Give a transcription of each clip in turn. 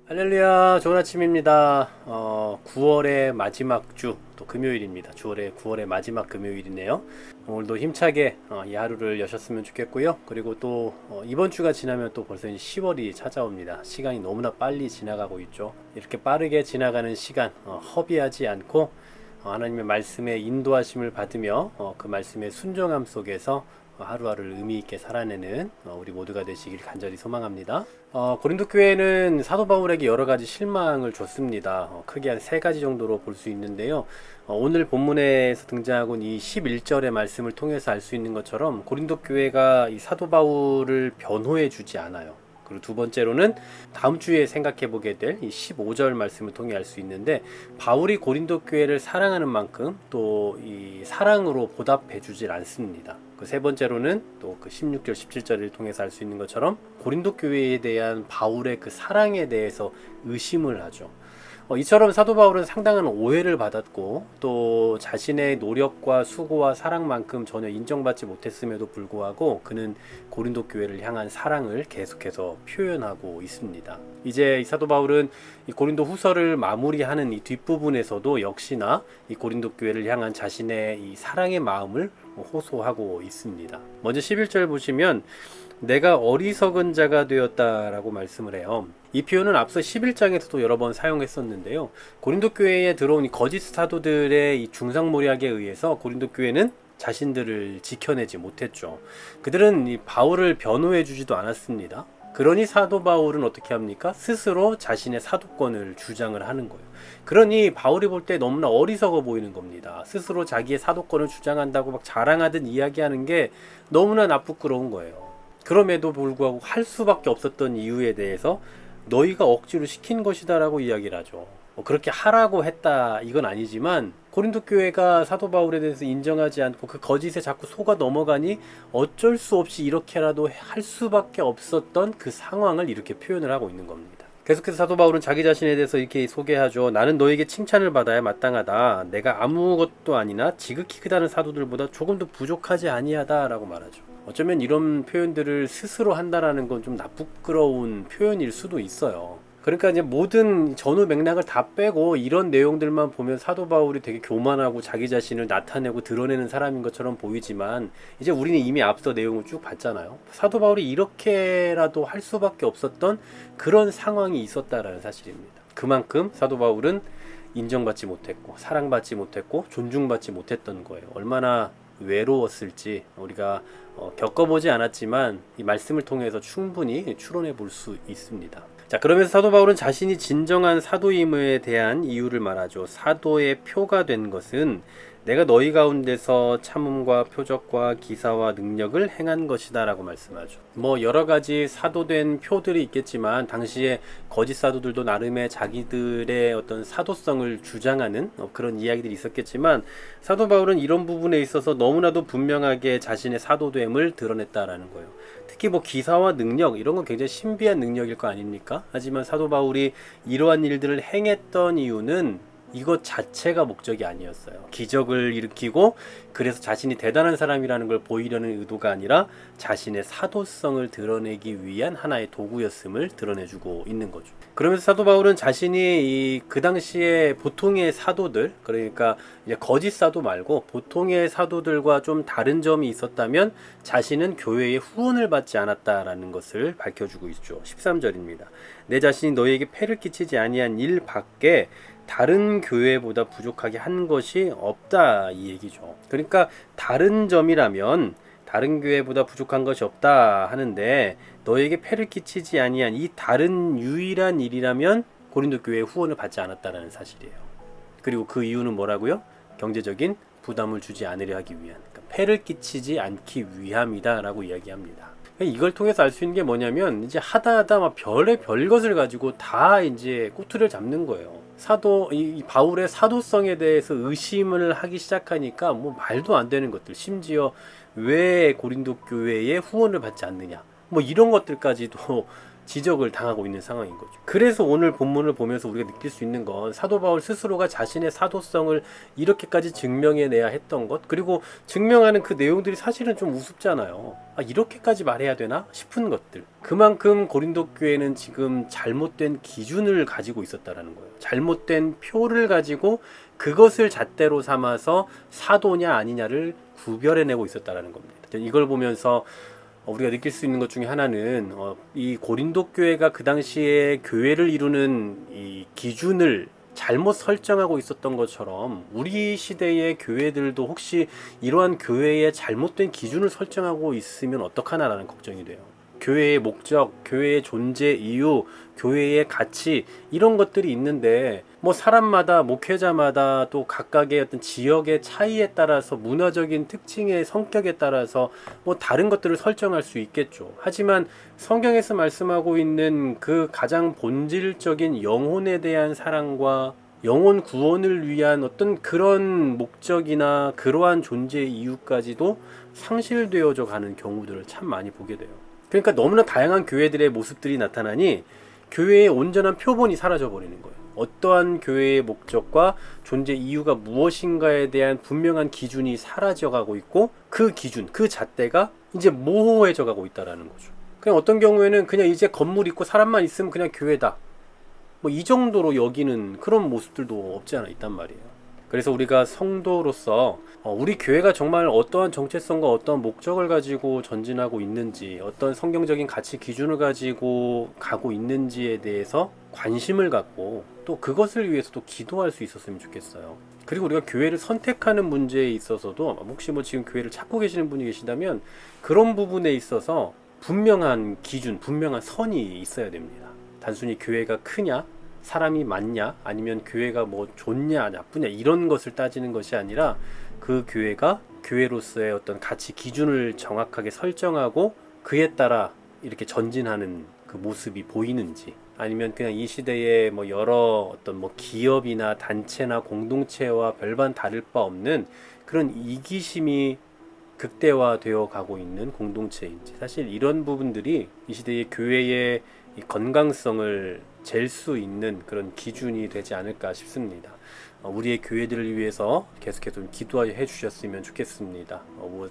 할렐루야, 좋은 아침입니다. 9월의 마지막 주, 또 금요일입니다. 9월의 마지막 금요일이네요. 오늘도 힘차게 이 하루를 여셨으면 좋겠고요. 그리고 또 이번 주가 지나면 또 벌써 이제 10월이 찾아옵니다. 시간이 너무나 빨리 지나가고 있죠. 이렇게 빠르게 지나가는 시간 허비하지 않고 하나님의 말씀에 인도하심을 받으며 그 말씀의 순종함 속에서 하루하루를 의미 있게 살아내는 우리 모두가 되시길 간절히 소망합니다. 고린도 교회는 사도 바울에게 여러 가지 실망을 줬습니다. 크게 한 세 가지 정도로 볼 수 있는데요. 오늘 본문에서 등장하고 이 11절의 말씀을 통해서 알 수 있는 것처럼 고린도 교회가 이 사도 바울을 변호해 주지 않아요. 그리고 두 번째로는 다음 주에 생각해 보게 될 이 15절 말씀을 통해 알 수 있는데, 바울이 고린도 교회를 사랑하는 만큼 또 이 사랑으로 보답해 주질 않습니다. 그 세 번째로는 또 그 16절 17절을 통해서 알 수 있는 것처럼 고린도 교회에 대한 바울의 그 사랑에 대해서 의심을 하죠. 이처럼 사도 바울은 상당한 오해를 받았고, 또 자신의 노력과 수고와 사랑만큼 전혀 인정받지 못했음에도 불구하고 그는 고린도 교회를 향한 사랑을 계속해서 표현하고 있습니다. 이제 이 사도 바울은 이 고린도 후서를 마무리하는 이 뒷부분에서도 역시나 이 고린도 교회를 향한 자신의 이 사랑의 마음을 호소하고 있습니다. 먼저 11절 보시면 내가 어리석은 자가 되었다라고 말씀을 해요. 이 표현은 앞서 11장에서도 여러 번 사용했었는데요. 고린도 교회에 들어온 이 거짓 사도들의 이 중상모략에 의해서 고린도 교회는 자신들을 지켜내지 못했죠. 그들은 이 바울을 변호해 주지도 않았습니다. 그러니 사도 바울은 어떻게 합니까? 스스로 자신의 사도권을 주장을 하는 거예요. 그러니 바울이 볼 때 너무나 어리석어 보이는 겁니다. 스스로 자기의 사도권을 주장한다고 막 자랑하듯 이야기하는 게 너무나 나쁘끄러운 거예요. 그럼에도 불구하고 할 수밖에 없었던 이유에 대해서 너희가 억지로 시킨 것이다 라고 이야기를 하죠. 그렇게 하라고 했다 이건 아니지만, 고린도 교회가 사도 바울에 대해서 인정하지 않고 그 거짓에 자꾸 속아 넘어가니 어쩔 수 없이 이렇게라도 할 수밖에 없었던 그 상황을 이렇게 표현을 하고 있는 겁니다. 계속해서 사도 바울은 자기 자신에 대해서 이렇게 소개하죠. 나는 너에게 칭찬을 받아야 마땅하다. 내가 아무것도 아니나 지극히 크다는 사도들보다 조금도 부족하지 아니하다 라고 말하죠. 어쩌면 이런 표현들을 스스로 한다라는 건 좀 나쁘끄러운 표현일 수도 있어요. 그러니까 이제 모든 전후 맥락을 다 빼고 이런 내용들만 보면 사도 바울이 되게 교만하고 자기 자신을 나타내고 드러내는 사람인 것처럼 보이지만, 이제 우리는 이미 앞서 내용을 쭉 봤잖아요. 사도 바울이 이렇게라도 할 수밖에 없었던 그런 상황이 있었다라는 사실입니다. 그만큼 사도 바울은 인정받지 못했고 사랑받지 못했고 존중받지 못했던 거예요. 얼마나 외로웠을지 우리가 겪어보지 않았지만 이 말씀을 통해서 충분히 추론해 볼 수 있습니다. 자, 그러면서 사도 바울은 자신이 진정한 사도임에 대한 이유를 말하죠. 사도의 표가 된 것은 내가 너희 가운데서 참음과 표적과 기사와 능력을 행한 것이다 라고 말씀하죠. 여러 가지 사도된 표들이 있겠지만 당시에 거짓 사도들도 나름의 자기들의 어떤 사도성을 주장하는 그런 이야기들이 있었겠지만, 사도 바울은 이런 부분에 있어서 너무나도 분명하게 자신의 사도됨을 드러냈다라는 거예요. 특히 기사와 능력, 이런 건 굉장히 신비한 능력일 거 아닙니까? 하지만 사도 바울이 이러한 일들을 행했던 이유는 이것 자체가 목적이 아니었어요. 기적을 일으키고 그래서 자신이 대단한 사람이라는 걸 보이려는 의도가 아니라 자신의 사도성을 드러내기 위한 하나의 도구였음을 드러내주고 있는 거죠. 그러면서 사도 바울은 자신이 그 당시에 보통의 사도들, 그러니까 이제 거짓 사도 말고 보통의 사도들과 좀 다른 점이 있었다면 자신은 교회의 후원을 받지 않았다라는 것을 밝혀주고 있죠. 13절입니다. 내 자신이 너희에게 폐를 끼치지 아니한 일 밖에 다른 교회보다 부족하게 한 것이 없다 이 얘기죠. 그러니까 다른 점이라면 다른 교회보다 부족한 것이 없다 하는데, 너에게 폐를 끼치지 아니한 이 다른 유일한 일이라면 고린도 교회의 후원을 받지 않았다라는 사실이에요. 그리고 그 이유는 뭐라고요? 경제적인 부담을 주지 않으려 하기 위한, 그러니까 폐를 끼치지 않기 위함이다 라고 이야기합니다. 이걸 통해서 알 수 있는 게 뭐냐면, 이제 하다 막 별의 별것을 가지고 다 이제 꼬투리를 잡는 거예요. 이 바울의 사도성에 대해서 의심을 하기 시작하니까 말도 안 되는 것들, 심지어 왜 고린도 교회에 후원을 받지 않느냐, 이런 것들까지도 지적을 당하고 있는 상황인 거죠. 그래서 오늘 본문을 보면서 우리가 느낄 수 있는 건 사도 바울 스스로가 자신의 사도성을 이렇게까지 증명해내야 했던 것, 그리고 증명하는 그 내용들이 사실은 좀 우습잖아요. 이렇게까지 말해야 되나 싶은 것들. 그만큼 고린도 교회는 지금 잘못된 기준을 가지고 있었다라는 거예요. 잘못된 표를 가지고 그것을 잣대로 삼아서 사도냐 아니냐를 구별해내고 있었다라는 겁니다. 이걸 보면서 우리가 느낄 수 있는 것 중에 하나는 이 고린도 교회가 그 당시에 교회를 이루는 이 기준을 잘못 설정하고 있었던 것처럼 우리 시대의 교회들도 혹시 이러한 교회의 잘못된 기준을 설정하고 있으면 어떡하나라는 걱정이 돼요. 교회의 목적, 교회의 존재 이유, 교회의 가치 이런 것들이 있는데 뭐 사람마다 목회자마다 또 각각의 어떤 지역의 차이에 따라서 문화적인 특징의 성격에 따라서 뭐 다른 것들을 설정할 수 있겠죠. 하지만 성경에서 말씀하고 있는 그 가장 본질적인 영혼에 대한 사랑과 영혼 구원을 위한 어떤 그런 목적이나 그러한 존재 이유까지도 상실되어져 가는 경우들을 참 많이 보게 돼요. 그러니까 너무나 다양한 교회들의 모습들이 나타나니 교회의 온전한 표본이 사라져 버리는 거예요. 어떠한 교회의 목적과 존재 이유가 무엇인가에 대한 분명한 기준이 사라져 가고 있고 그 기준, 그 잣대가 이제 모호해져 가고 있다라는 거죠. 그냥 어떤 경우에는 그냥 이제 건물 있고 사람만 있으면 그냥 교회다. 뭐 이 정도로 여기는 그런 모습들도 없지 않아 있단 말이에요. 그래서 우리가 성도로서 우리 교회가 정말 어떠한 정체성과 어떠한 목적을 가지고 전진하고 있는지, 어떤 성경적인 가치 기준을 가지고 가고 있는지에 대해서 관심을 갖고 또 그것을 위해서 또 기도할 수 있었으면 좋겠어요. 그리고 우리가 교회를 선택하는 문제에 있어서도 혹시 뭐 지금 교회를 찾고 계시는 분이 계시다면 그런 부분에 있어서 분명한 기준, 분명한 선이 있어야 됩니다. 단순히 교회가 크냐, 사람이 많냐, 아니면 교회가 뭐 좋냐 나쁘냐 이런 것을 따지는 것이 아니라 그 교회가 교회로서의 어떤 가치 기준을 정확하게 설정하고 그에 따라 이렇게 전진하는 그 모습이 보이는지, 아니면 그냥 이 시대에 뭐 여러 어떤 뭐 기업이나 단체나 공동체와 별반 다를 바 없는 그런 이기심이 극대화되어 가고 있는 공동체인지, 사실 이런 부분들이 이 시대의 교회의 이 건강성을 잴 수 있는 그런 기준이 되지 않을까 싶습니다. 우리의 교회들을 위해서 계속해서 좀 기도해 주셨으면 좋겠습니다.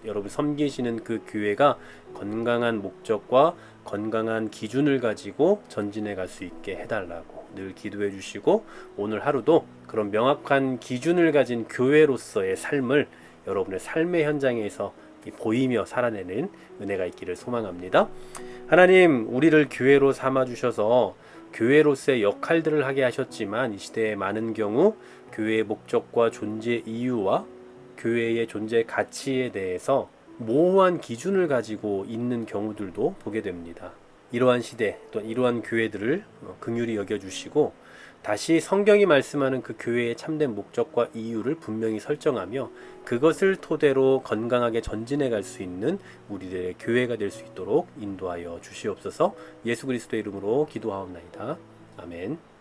여러분 섬기시는 그 교회가 건강한 목적과 건강한 기준을 가지고 전진해 갈 수 있게 해달라고 늘 기도해 주시고, 오늘 하루도 그런 명확한 기준을 가진 교회로서의 삶을 여러분의 삶의 현장에서 보이며 살아내는 은혜가 있기를 소망합니다. 하나님, 우리를 교회로 삼아주셔서 교회로서의 역할들을 하게 하셨지만 이 시대의 많은 경우 교회의 목적과 존재 이유와 교회의 존재 가치에 대해서 모호한 기준을 가지고 있는 경우들도 보게 됩니다. 이러한 시대, 또 이러한 교회들을 긍휼히 여겨주시고 다시 성경이 말씀하는 그 교회의 참된 목적과 이유를 분명히 설정하며 그것을 토대로 건강하게 전진해 갈 수 있는 우리들의 교회가 될 수 있도록 인도하여 주시옵소서. 예수 그리스도의 이름으로 기도하옵나이다. 아멘.